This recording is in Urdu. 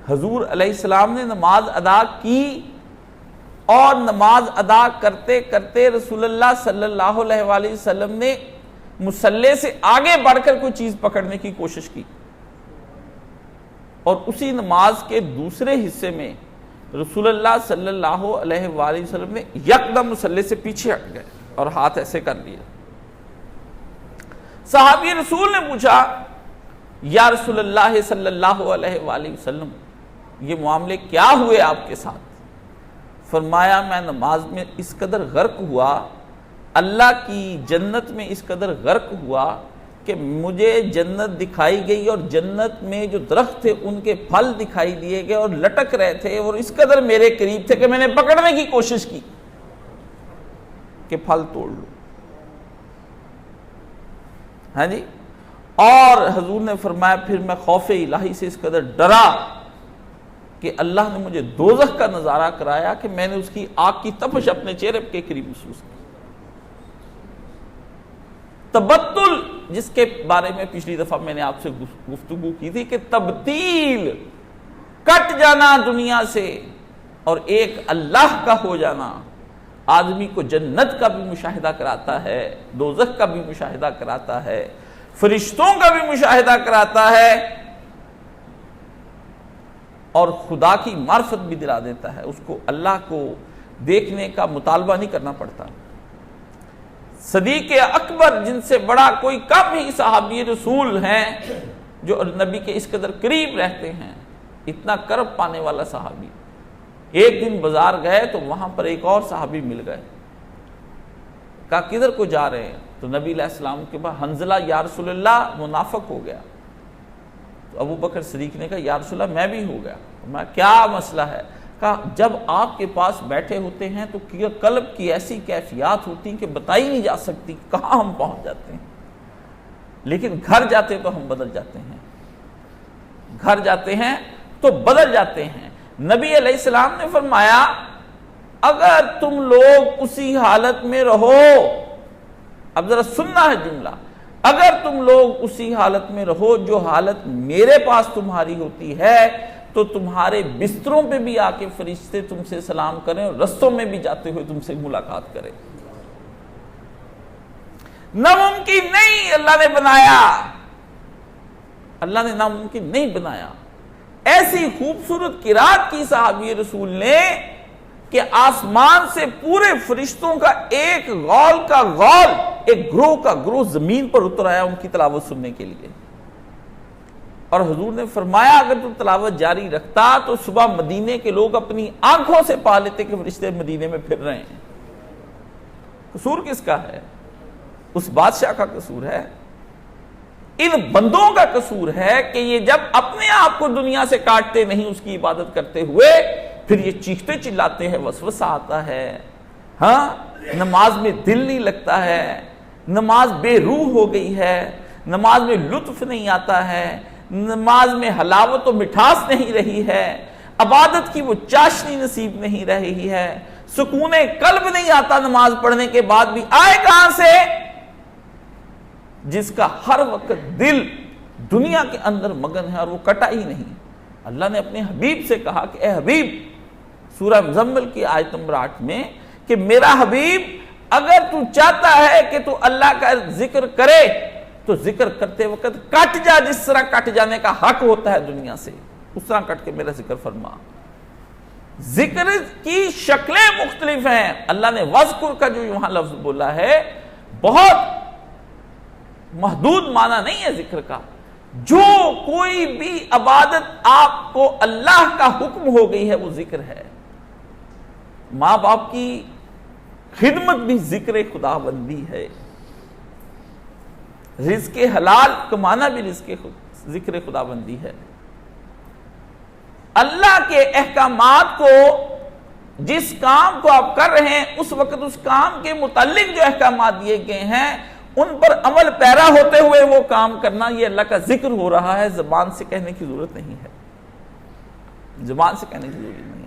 حضور علیہ السلام نے نماز ادا کی اور نماز ادا کرتے کرتے رسول اللہ صلی اللہ علیہ وآلہ وسلم نے مصلی سے آگے بڑھ کر کوئی چیز پکڑنے کی کوشش کی، اور اسی نماز کے دوسرے حصے میں رسول اللہ صلی اللہ علیہ وآلہ وسلم نے یکدم مصلی سے پیچھے ہٹ گئے اور ہاتھ ایسے کر لیا۔ صحابی رسول نے پوچھا یا رسول اللہ صلی اللہ علیہ وآلہ وسلم یہ معاملے کیا ہوئے آپ کے ساتھ؟ فرمایا میں نماز میں اس قدر غرق ہوا، اللہ کی جنت میں اس قدر غرق ہوا کہ مجھے جنت دکھائی گئی اور جنت میں جو درخت تھے ان کے پھل دکھائی دیے گئے اور لٹک رہے تھے اور اس قدر میرے قریب تھے کہ میں نے پکڑنے کی کوشش کی کہ پھل توڑ لوں۔ ہاں جی، اور حضور نے فرمایا پھر میں خوف الہی سے اس قدر ڈرا کہ اللہ نے مجھے دوزخ کا نظارہ کرایا کہ میں نے اس کی آگ کی تپش اپنے چہرے کے قریب محسوس کی۔ تبتل، جس کے بارے میں پچھلی دفعہ میں نے آپ سے گفتگو کی تھی کہ تبدیل، کٹ جانا دنیا سے اور ایک اللہ کا ہو جانا، آدمی کو جنت کا بھی مشاہدہ کراتا ہے، دوزخ کا بھی مشاہدہ کراتا ہے، فرشتوں کا بھی مشاہدہ کراتا ہے، اور خدا کی معرفت بھی دلا دیتا ہے۔ اس کو اللہ کو دیکھنے کا مطالبہ نہیں کرنا پڑتا۔ صدیق اکبر، جن سے بڑا کوئی کم ہی صحابی رسول ہیں جو نبی کے اس قدر قریب رہتے ہیں، اتنا قرب پانے والا صحابی، ایک دن بازار گئے تو وہاں پر ایک اور صحابی مل گئے۔ کہا کدھر کو جا رہے ہیں؟ تو نبی علیہ السلام کے بعد حنظلہ یا رسول اللہ منافق ہو گیا۔ تو ابو بکر صدیق نے کہا یا رسول اللہ میں بھی ہو گیا۔ میں کیا مسئلہ ہے؟ کہا جب آپ کے پاس بیٹھے ہوتے ہیں تو قلب کی ایسی کیفیات ہوتی ہیں کہ بتائی نہیں جا سکتی کہاں ہم پہنچ جاتے ہیں، لیکن گھر جاتے تو ہم بدل جاتے ہیں، گھر جاتے ہیں تو بدل جاتے ہیں۔ نبی علیہ السلام نے فرمایا اگر تم لوگ اسی حالت میں رہو، اب ذرا سننا ہے جملہ، اگر تم لوگ اسی حالت میں رہو جو حالت میرے پاس تمہاری ہوتی ہے تو تمہارے بستروں پہ بھی آ کے فرشتے تم سے سلام کریں اور رستوں میں بھی جاتے ہوئے تم سے ملاقات کریں۔ ناممکن نہیں اللہ نے بنایا، اللہ نے ناممکن نہیں بنایا۔ ایسی خوبصورت قرات کی صحابی رسول نے کہ آسمان سے پورے فرشتوں کا ایک غول کا غول، ایک گروہ کا گروہ زمین پر اتر آیا ان کی تلاوت سننے کے لیے، اور حضور نے فرمایا اگر تم تلاوت جاری رکھتا تو صبح مدینے کے لوگ اپنی آنکھوں سے پا لیتے کہ فرشتے مدینے میں پھر رہے ہیں۔ قصور کس کا ہے؟ اس بادشاہ کا قصور ہے، ان بندوں کا قصور ہے کہ یہ جب اپنے آپ کو دنیا سے کاٹتے نہیں اس کی عبادت کرتے ہوئے، پھر یہ چیختے چلاتے ہیں، وسوسہ آتا ہے، ہاں نماز میں دل نہیں لگتا ہے، نماز بے روح ہو گئی ہے، نماز میں لطف نہیں آتا ہے، نماز میں حلاوت و مٹھاس نہیں رہی ہے، عبادت کی وہ چاشنی نصیب نہیں رہی ہے، سکون قلب نہیں آتا نماز پڑھنے کے بعد بھی، آئے کہاں سے؟ جس کا ہر وقت دل دنیا کے اندر مگن ہے اور وہ کٹا ہی نہیں۔ اللہ نے اپنے حبیب سے کہا کہ اے حبیب، سورہ مزمل کی آیت نمبر 8 میں، کہ میرا حبیب اگر تو چاہتا ہے کہ تو اللہ کا ذکر کرے تو ذکر کرتے وقت کٹ جا، جس طرح کٹ جانے کا حق ہوتا ہے دنیا سے، اس طرح کٹ کے میرا ذکر فرما۔ ذکر کی شکلیں مختلف ہیں۔ اللہ نے وذکر کا جو یہاں لفظ بولا ہے بہت محدود معنی نہیں ہے ذکر کا، جو کوئی بھی عبادت آپ کو اللہ کا حکم ہو گئی ہے وہ ذکر ہے۔ ماں باپ کی خدمت بھی ذکر خدا بندی ہے، رزق حلال کمانا بھی ذکر خدا بندی ہے۔ اللہ کے احکامات کو، جس کام کو آپ کر رہے ہیں اس وقت اس کام کے متعلق جو احکامات دیے گئے ہیں ان پر عمل پیرا ہوتے ہوئے وہ کام کرنا، یہ اللہ کا ذکر ہو رہا ہے، زبان سے کہنے کی ضرورت نہیں ہے، زبان سے کہنے کی ضرورت نہیں۔